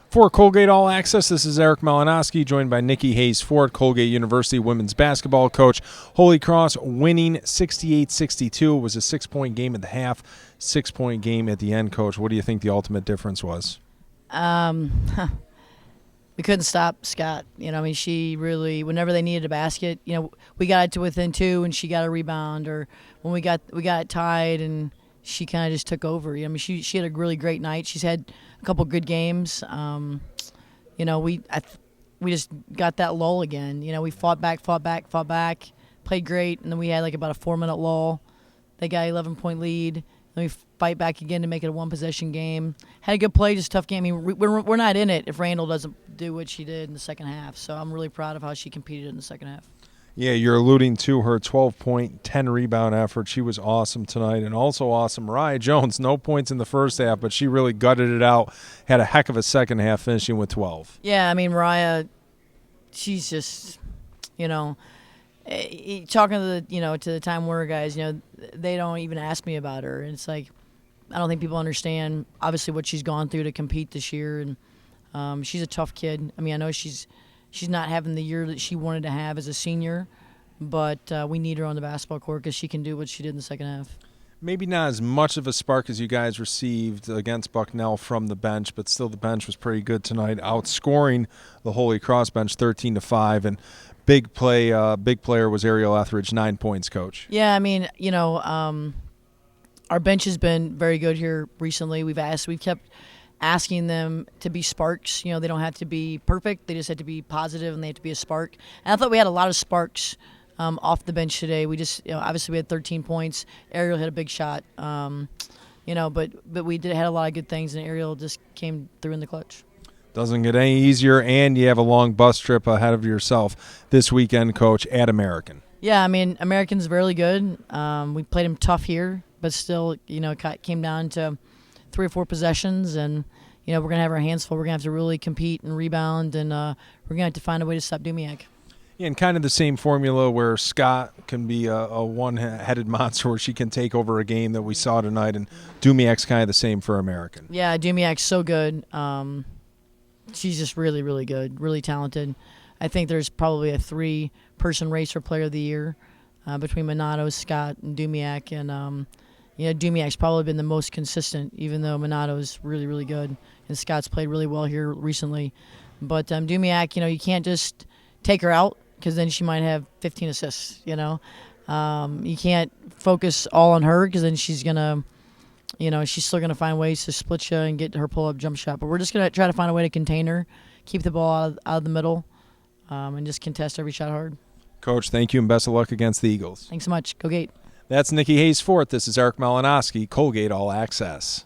For Colgate All Access, this is Eric Malinowski, joined by Nicci Hays Fort, Colgate University women's basketball coach. Holy Cross winning 68-62. It was a 6-point game at the half, 6-point game at the end, Coach. What do you think the ultimate difference was? We couldn't stop Scott. She really, whenever they needed a basket, we got it to within 2 and she got a rebound, or when we got it tied and she kind of just took over. She had a really great night. She's had a couple good games. We just got that lull again. We fought back, played great, and then we had like about a 4-minute lull. They got 11-point lead. Then we fight back again to make it a one-possession game. Had a good play, just a tough game. We're not in it if Randall doesn't do what she did in the second half. So I'm really proud of how she competed in the second half. Yeah, you're alluding to her 12-point, 10-rebound effort. She was awesome tonight, and also awesome. Mariah Jones, no points in the first half, but she really gutted it out. Had a heck of a second half, finishing with 12. Yeah, Mariah, she's just, talking to the Time Warner guys, they don't even ask me about her, and it's like I don't think people understand obviously what she's gone through to compete this year, and she's a tough kid. I know she's not having the year that she wanted to have as a senior, but we need her on the basketball court because she can do what she did in the second half. Maybe not as much of a spark as you guys received against Bucknell from the bench, but still the bench was pretty good tonight, outscoring the Holy Cross bench 13-5. And big player was Ariel Etheridge, 9 points, Coach. Yeah, our bench has been very good here recently. We've kept asking them to be sparks. They don't have to be perfect. They just have to be positive, and they have to be a spark. And I thought we had a lot of sparks off the bench today. We just, obviously we had 13 points. Ariel hit a big shot. But we had a lot of good things, and Ariel just came through in the clutch. Doesn't get any easier, and you have a long bus trip ahead of yourself this weekend, Coach, at American. Yeah, American's really good. We played them tough here, but still, it came down to 3 or 4 possessions, and we're going to have our hands full. We're going to have to really compete and rebound, and we're going to have to find a way to stop Dumiak. Yeah, and kind of the same formula where Scott can be a one-headed monster where she can take over a game that we saw tonight, and Dumiak's kind of the same for American. Yeah, Dumiak's so good. She's just really, really good, really talented. I think there's probably a 3-person race for Player of the Year between Minato, Scott, and Dumiak, and Dumiak's probably been the most consistent, even though Minato's really, really good. And Scott's played really well here recently. But Dumiak, you can't just take her out because then she might have 15 assists, You can't focus all on her because then she's going to, she's still going to find ways to split you and get her pull-up jump shot. But we're just going to try to find a way to contain her, keep the ball out of the middle, and just contest every shot hard. Coach, thank you, and best of luck against the Eagles. Thanks so much. Go Gate. That's Nicci Hays Fort. This is Eric Malinowski, Colgate All Access.